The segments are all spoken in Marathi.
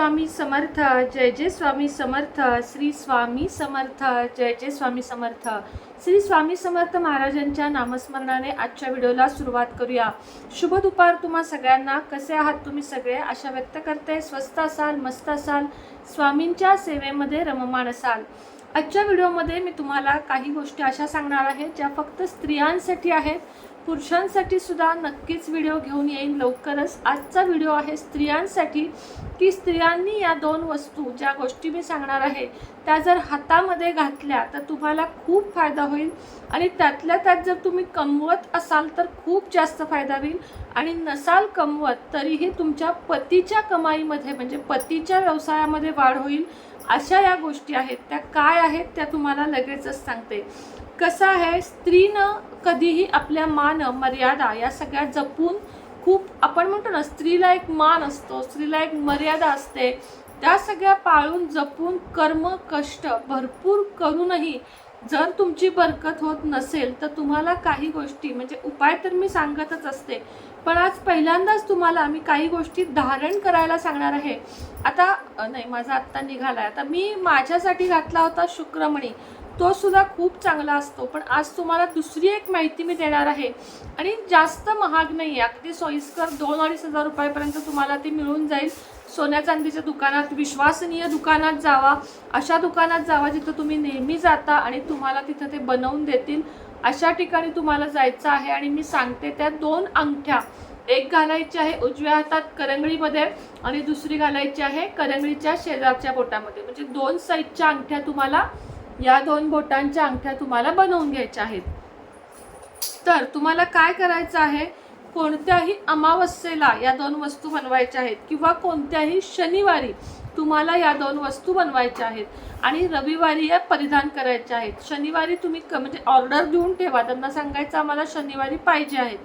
स्वामी समर्थ, जय जय स्वामी समर्थ, श्री स्वामी समर्थ, जय जय स्वामी समर्थ. श्री स्वामी समर्थ महाराजांच्या नामस्मरणाने आजच्या व्हिडिओला सुरुवात करूया. शुभ दुपार तुम्हा सगळ्यांना. कसे आहात तुम्ही सगळे? आशा व्यक्त करते स्वस्थ असाल, मस्त असाल, स्वामींच्या सेवेमध्ये रममाण असाल. आजच्या व्हिडिओमध्ये मी तुम्हाला काही गोष्टी अशा सांगणार आहे ज्या फक्त स्त्रियांसाठी आहेत. पुरुषांसाठी सुद्धा नक्कीच व्हिडिओ घेऊन येईन लवकरच. आजचा व्हिडिओ आहे स्त्रियांसाठी, की स्त्रियांनी या दोन वस्तू, ज्या गोष्टी मी सांगणार आहे त्या जर हातामध्ये घातल्या तर तुम्हाला खूप फायदा होईल. आणि त्यातल्या त्यात जर तुम्ही कमवत असाल तर खूप जास्त फायदा होईल. आणि नसाल कमवत तरीही तुमच्या पतीच्या कमाईमध्ये, म्हणजे पतीच्या व्यवसायामध्ये वाढ होईल. अशा या गोष्टी आहेत. त्या काय आहेत त्या तुम्हाला लगेचच सांगते. कसं आहे, स्त्रीनं कधीही आपल्या मान मर्यादा या सगळ्या जपून, खूप आपण म्हणतो ना, स्त्रीला एक मान असतो, स्त्रीला एक मर्यादा असते, त्या सगळ्या पाळून जपून कर्म कष्ट भरपूर करूनही जर तुमची बरकत होत नसेल तर तुम्हाला काही गोष्टी, म्हणजे उपाय तर मी सांगतच असते, पण आज पहिल्यांदाच तुम्हाला मी काही गोष्टी धारण करायला सांगणार आहे. आता नाही, माझा आत्ता निघाला आहे. आता मी माझ्यासाठी घातला होता शुक्रमणी, तो सुद्धा खूप चांगला असतो. पण आज तुम्हाला दुसरी एक माहिती मी देणार आहे, आणि जास्त महाग नाही आहे, अगदी सोयीस्कर 2-2.5 हजार रुपयापर्यंत तुम्हाला ती मिळून जाईल. सोन्या चांदीच्या दुकानात, विश्वसनीय दुकानात जावा, अशा दुकानात जावा जिथं तुम्ही नेहमी जाता आणि तुम्हाला तिथं ते बनवून देतील. अशा ठिकाणी तुम्हाला जायचं आहे. आणि मी सांगते त्या 2 अंगठ्या, एक घालायची आहे उजव्या हातात करंगळीमध्ये आणि दुसरी घालायची आहे करंगळीच्या शेजारच्या बोटामध्ये. म्हणजे 2 साईडच्या अंगठ्या तुम्हाला, या 2 बोटांच्या अंगठ्या तुम्हाला बनवून घ्यायच्या आहेत. तर तुम्हाला काय करायचं आहे, कोणत्याही अमावस्येला या 2 वस्तू बनवायच्या आहेत, किंवा कोणत्याही शनिवारी तुम्हाला या 2 वस्तू बनवायच्या आहेत, आणि रविवारी या परिधान करायच्या आहेत. शनिवारी तुम्ही म्हणजे ऑर्डर देऊन ठेवा, त्यांना सांगायचं आम्हाला शनिवारी पाहिजे आहेत.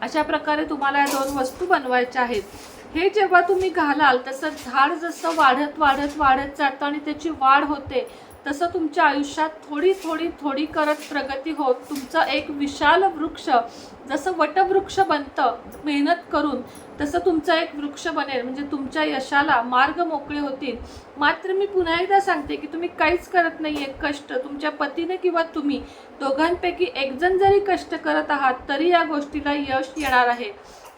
अशा प्रकारे तुम्हाला या 2 वस्तू बनवायच्या आहेत. हे जेव्हा तुम्ही घालाल तसं झाड जसं वाढत वाढत वाढत जातं आणि त्याची वाढ होते, तसं तुमच्या आयुष्यात थोडी थोडी थोडी करत प्रगती होत तुमचं एक विशाल वृक्ष, जसं वटवृक्ष बनतं मेहनत करून, तसं तुमचा एक वृक्ष बनेल. म्हणजे तुमच्या यशाला मार्ग मोकळे होतील. मात्र मी पुन्हा एकदा सांगते की तुम्ही काहीच करत नाही आहे कष्ट, तुमच्या पतीने किंवा तुम्ही दोघांपैकी एकजण जरी कष्ट करत आहात तरी या गोष्टीला यश येणार आहे.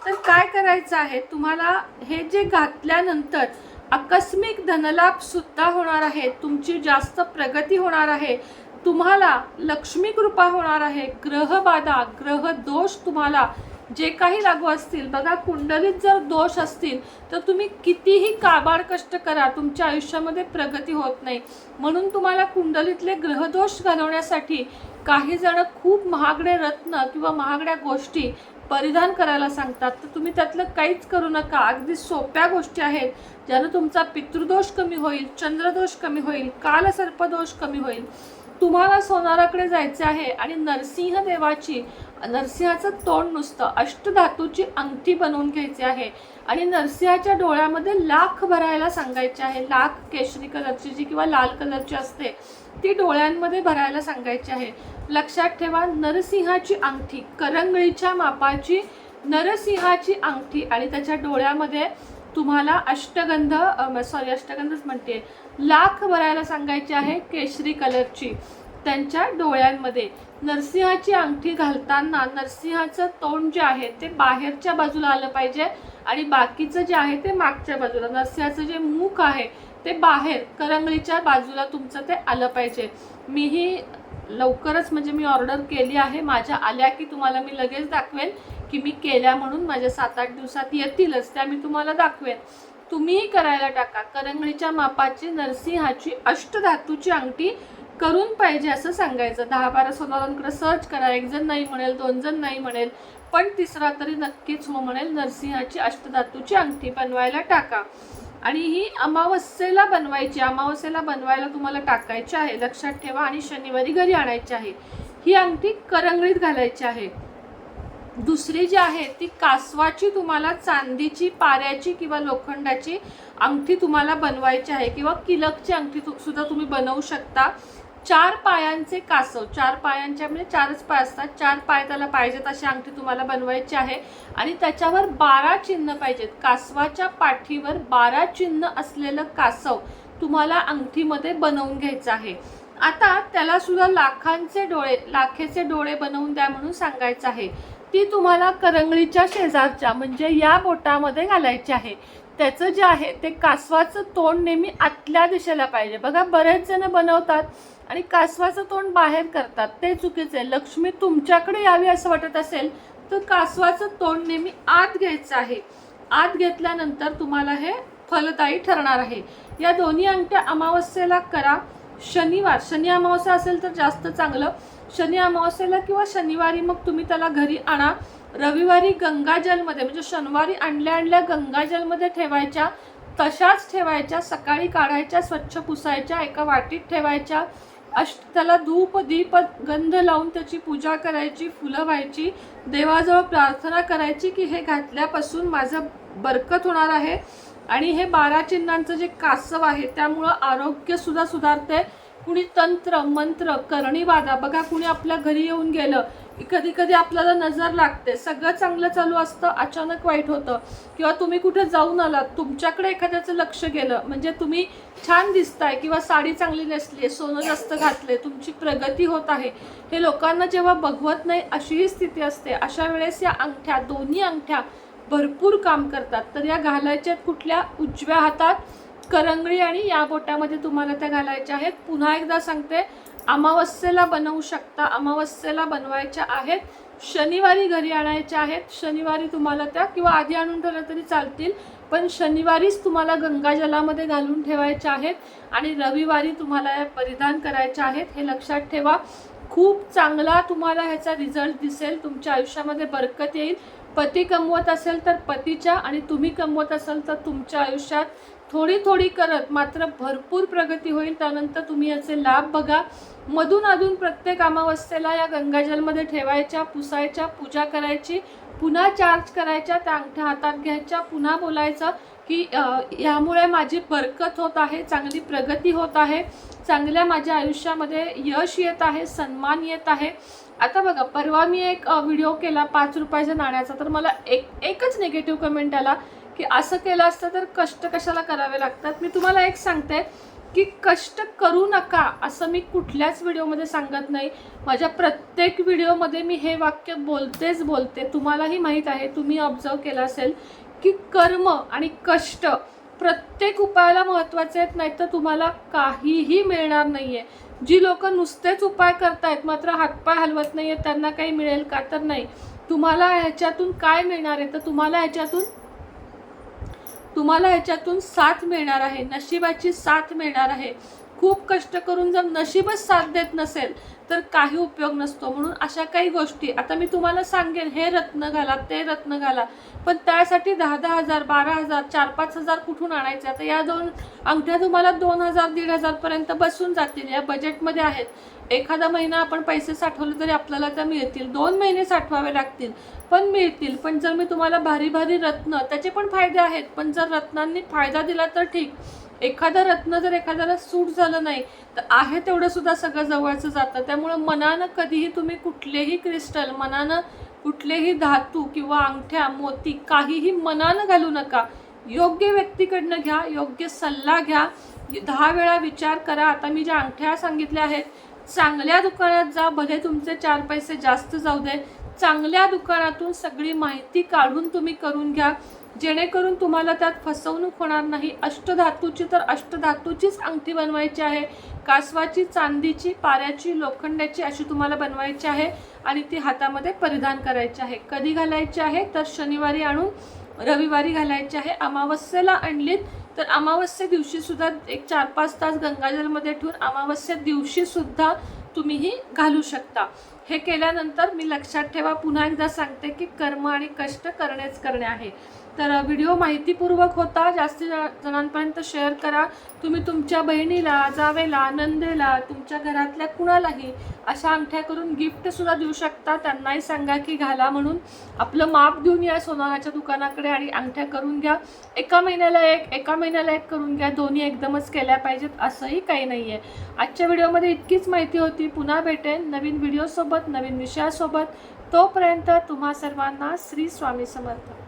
तर काय करायचं आहे तुम्हाला, हे जे घातल्यानंतर आकस्मिक धनलाभ सुद्धा होणार आहे, तुमची जास्त प्रगती होणार आहे, तुम्हाला लक्ष्मी कृपा होणार आहे. ग्रहबाधा, ग्रह दोष तुम्हाला जे काही लागू असतील, बघा कुंडलीत जर दोष असतील तर तुम्ही कितीही काबाड कष्ट करा, तुमच्या आयुष्यामध्ये प्रगती होत नाही. म्हणून तुम्हाला कुंडलीतले ग्रहदोष घालवण्यासाठी काही जण खूप महागडे रत्न किंवा महागड्या गोष्टी परिधान करायला सांगतात. तर तुम्ही त्यातलं काहीच करू नका. अगदी सोप्या गोष्टी आहेत ज्यानं तुमचा पितृदोष कमी होईल, चंद्रदोष कमी होईल, कालसर्पदोष कमी होईल. तुम्हाला सोनाराकडे जायचे आहे आणि नरसिंह देवाची, नरसिंहाचं तोंड नुसतं अष्टधातूची अंगठी बनवून घ्यायची आहे, आणि नरसिंहाच्या डोळ्यामध्ये लाख भरायला सांगायचे आहे. लाख केशरी कलरची जी किंवा लाल कलरची असते ती डोळ्यांमध्ये भरायला सांगायची आहे. लक्षात ठेवा, नरसिंहाची अंगठी, करंगळीच्या मापाची नरसिंहाची अंगठी, आणि त्याच्या डोळ्यामध्ये तुम्हाला अष्टगंधच म्हणते, लाख भरायला सांगायची आहे केशरी कलरची. त्यांच्या डोळ्यांमध्ये नरसिंहाची अंगठी घालताना नरसिंहाचं तोंड जे आहे ते बाहेरच्या बाजूला आलं पाहिजे, आणि बाकीचं जे आहे ते मागच्या बाजूला. नरसिंहाचं जे मुख आहे ते बाहेर करंगळीच्या बाजूला तुमचं ते आलं पाहिजे. मीही लवकरच, म्हणजे मी ऑर्डर केली आहे, माझ्या आल्या की तुम्हाला मी लगेच दाखवेन की मी केल्या म्हणून. माझ्या 7-8 दिवसात येतीलच, त्या मी तुम्हाला दाखवेन. तुम्हीही करायला टाका. करंगळीच्या मापाची नरसिंहाची अष्टधातूची अंगठी करून पाहिजे असं सांगायचं. 10-12 सोनारांकडे सर्च करा. 1 जण नाही म्हणेल, 2 जण नाही म्हणेल, पण तिसरा तरी नक्कीच हो म्हणेल. नरसिंहाची अष्टधातूची अंगठी बनवायला टाका. आणि ही अमावस्येला बनवायची, अमावस्येला बनवायला तुम्हाला टाकायची आहे, लक्षात ठेवा. आणि शनिवारी घरी आणायची आहे. ही अंगठी करंगळीत घालायची आहे. दुसरी जी आहे ती कासवाची, तुम्हाला चांदीची, पाऱ्याची किंवा लोखंडाची अंगठी तुम्हाला बनवायची आहे, किंवा किलकची अंगठी सुद्धा तुम्ही बनवू शकता. 4 पायांचे कासव, 4 पायांच्या म्हणजे 4च पाय असतात, 4 पाय त्याला पाहिजेत अशी अंगठी तुम्हाला बनवायची आहे आणि त्याच्यावर 12 चिन्ह पाहिजेत. कासवाच्या पाठीवर 12 चिन्ह असलेलं कासव तुम्हाला अंगठीमध्ये बनवून घ्यायचं आहे. आता त्याला सुद्धा लाखेचे डोळे बनवून द्या म्हणून सांगायचं आहे. ती तुम्हाला करंगळीच्या शेजारच्या म्हणजे या बोटामध्ये घालायची आहे. त्याचं जे आहे ते कासवाचं तोंड नेहमी आतल्या दिशेला पाहिजे. बघा बरेच जण बनवतात आणि कासवाचं तोंड बाहेर करतात, ते चुकीचं आहे. लक्ष्मी तुमच्याकडे यावी असं वाटत असेल तर कासवाचं तोंड नेहमी आत घ्यायचं आहे. आत घेतल्यानंतर तुम्हाला हे फलदायी ठरणार आहे. या दोन्ही अंगठ्या अमावस्येला करा. शनी अमावस्या असेल तर जास्त चांगलं. शनी अमावस्येला किंवा शनिवारी मग तुम्ही त्याला घरी आणा. रविवारी गंगाजलमध्ये म्हणजे शनिवारी आणल्या गंगाजलमध्ये ठेवायच्या, तशाच ठेवायच्या. सकाळी काढायच्या, स्वच्छ पुसायच्या, एका वाटीत ठेवायच्या. त्याला धूप दीप गंध लावून त्याची पूजा करायची, फुलं व्हायची, देवाजवळ प्रार्थना करायची की हे घातल्यापासून माझं बरकत होणार आहे. आणि हे 12 चिन्हांचं जे कासव आहे त्यामुळं आरोग्य सुद्धा सुधारते. कुणी तंत्र मंत्र करणी बाधा, बघा कुणी आपल्या घरी येऊन गेलं, कधी कधी आपल्याला नजर लागते, सगळं चांगलं चालू असतं, अचानक वाईट होतं. किंवा तुम्ही कुठे जाऊन आलात, तुमच्याकडे एखाद्याचं लक्ष गेलं, म्हणजे तुम्ही छान दिसताय किंवा साडी चांगली नेसली, सोनं जास्त घातले, तुमची प्रगती होत आहे, हे लोकांना जेव्हा बघवत नाही अशीही स्थिती असते. अशा वेळेस या अंगठ्या, दोन्ही अंगठ्या भरपूर काम करतात. तर या घालायच्या कुठल्या? उजव्या हातात करंगळी आणि या बोटामध्ये तुम्हाला त्या घालायच्या आहेत. पुन्हा एकदा सांगते, अमावस्येला बनवू शकता, अमावस्येला बनवायच्या आहेत. शनिवारी घरी आणायच्या आहेत. शनिवारी तुम्हाला त्या किंवा आधी आणून ठेवल्या तरी चालतील, पण शनिवारीच तुम्हाला गंगाजलामध्ये घालून ठेवायच्या आहेत आणि रविवारी तुम्हाला या परिधान करायच्या आहेत. हे लक्षात ठेवा. खूप चांगला तुम्हाला ह्याचा रिझल्ट दिसेल. तुमच्या आयुष्यामध्ये बरकत येईल. पती कमवत असेल तर पतीच्या आणि तुम्ही कमवत असाल तर तुमच्या आयुष्यात थोडी थोडी करत मात्र भरपूर प्रगती होईल. त्यानंतर तुम्ही याचे लाभ बघा. मधून अधून प्रत्येक अमावस्येला या गंगाजलमध्ये ठेवायच्या, पुसायच्या, पूजा करायची, पुन्हा चार्ज करायच्या, त्या अंगठ्या हातात घ्यायच्या, पुन्हा बोलायचं की यामुळे माझी बरकत होत आहे, चांगली प्रगती होत आहे, चांगल्या माझ्या आयुष्यामध्ये यश येत आहे, सन्मान येत आहे. आता बघा, परवा मी एक व्हिडिओ केला 5 रुपयाच्या नाण्याचा, तर मला एकच निगेटिव्ह कमेंट आला की असं केलं असतं तर कष्ट कशाला करावे लागतात. मी तुम्हाला एक सांगते की कष्ट करू नका असं मी कुठल्याच व्हिडिओमध्ये सांगत नाही. माझ्या प्रत्येक व्हिडिओमध्ये मी हे वाक्य बोलते. तुम्हालाही माहीत आहे, तुम्ही ऑब्झर्व केलं असेल की कर्म आणि कष्ट प्रत्येक उपायाला महत्त्वाचे आहेत, नाही तर तुम्हाला काहीही मिळणार नाही आहे. जी लोक नुसतेच उपाय करतायत मात्र हातपाय हलवत नाही आहेत त्यांना काही मिळेल का? तर नाही. तुम्हाला ह्याच्यातून काय मिळणार आहे? तर तुम्हाला ह्याच्यातून साथ मिळणार आहे, नशिबाची साथ मिळणार आहे. खूप कष्ट करून जर नशीबच साथ देत नसेल तर काही उपयोग नसतो. म्हणून अशा काही गोष्टी आता मी तुम्हाला सांगेन, हे रत्न घाला, ते रत्न घाला, पण त्यासाठी 10,000, 12,000, 4-5,000 कुठून आणायचे? आता या 2 अंगठ्या तुम्हाला 2,000, 1,500 पर्यंत बसून जातील. या बजेटमध्ये आहेत. एखादा महिना आपण पैसे साठवले तरी आपल्याला त्या मिळतील. 2 महिने साठवावे लागतील पण मिळतील. पण जर मी तुम्हाला भारी भारी रत्न, त्याचे पण फायदे आहेत, पण जर रत्नांनी फायदा दिला तर ठीक. एखादा रत्न जर एखाद्याला सूट झालं नाही तर आहे तेवढं सुद्धा सगळं जवळचं जातं. त्यामुळं मनानं कधीही तुम्ही कुठलेही क्रिस्टल, मनानं कुठलेही धातू किंवा अंगठ्या, मोती काहीही मनानं घालू नका. योग्य व्यक्तीकडनं घ्या, योग्य सल्ला घ्या, 10 वेळा विचार करा. आता मी ज्या अंगठ्या सांगितल्या आहेत, चांगल्या दुकानात जा, भले तुमचे 4 पैसे जास्त जाऊ दे, चांगल्या दुकानातून सगळी माहिती काढून तुम्ही करून घ्या, जेणेकरून तुम्हाला त्यात फसवणूक होणार नाही. अष्टधातूची तर अष्टधातूचीच अंगठी बनवायची आहे. कासवाची, चांदीची, पाऱ्याची, लोखंडाची अशी तुम्हाला बनवायची आहे आणि ती हातामध्ये परिधान करायची आहे. कधी घालायची आहे? तर शनिवारी आणून रविवारी घालायची आहे. अमावस्येला आणलीत तर अमावस्ये दिवशी सुद्धा एक 4-5 तास गंगाजलमध्ये ठेवून अमावस्ये दिवशी सुद्धा तुम्हीही घालू शकता. हे केल्यानंतर मी लक्षात ठेवा, पुन्हा एकदा सांगते की कर्म आणि कष्ट करणे आहे. तर व्हिडिओ माहितीपूर्वक होता, जास्तीत जणांपर्यंत शेअर करा. तुम्ही तुमच्या बहिणीला, जावेला, नंदेला, तुमच्या घरातल्या कुणालाही अशा अंगठ्या करून गिफ्टसुद्धा देऊ शकता. त्यांनाही सांगा की घाला म्हणून. आपलं माप देऊन या सोनाराच्या दुकानाकडे आणि अंगठ्या करून घ्या. एका महिन्याला एक करून घ्या. दोन्ही एकदमच केल्या पाहिजेत असंही काही नाही आहे. आजच्या व्हिडिओमध्ये इतकीच माहिती होती. पुन्हा भेटेन नवीन व्हिडिओसोबत, नवीन विषयासोबत. तोपर्यंत तुम्हा सर्वांना श्री स्वामी समर्थ.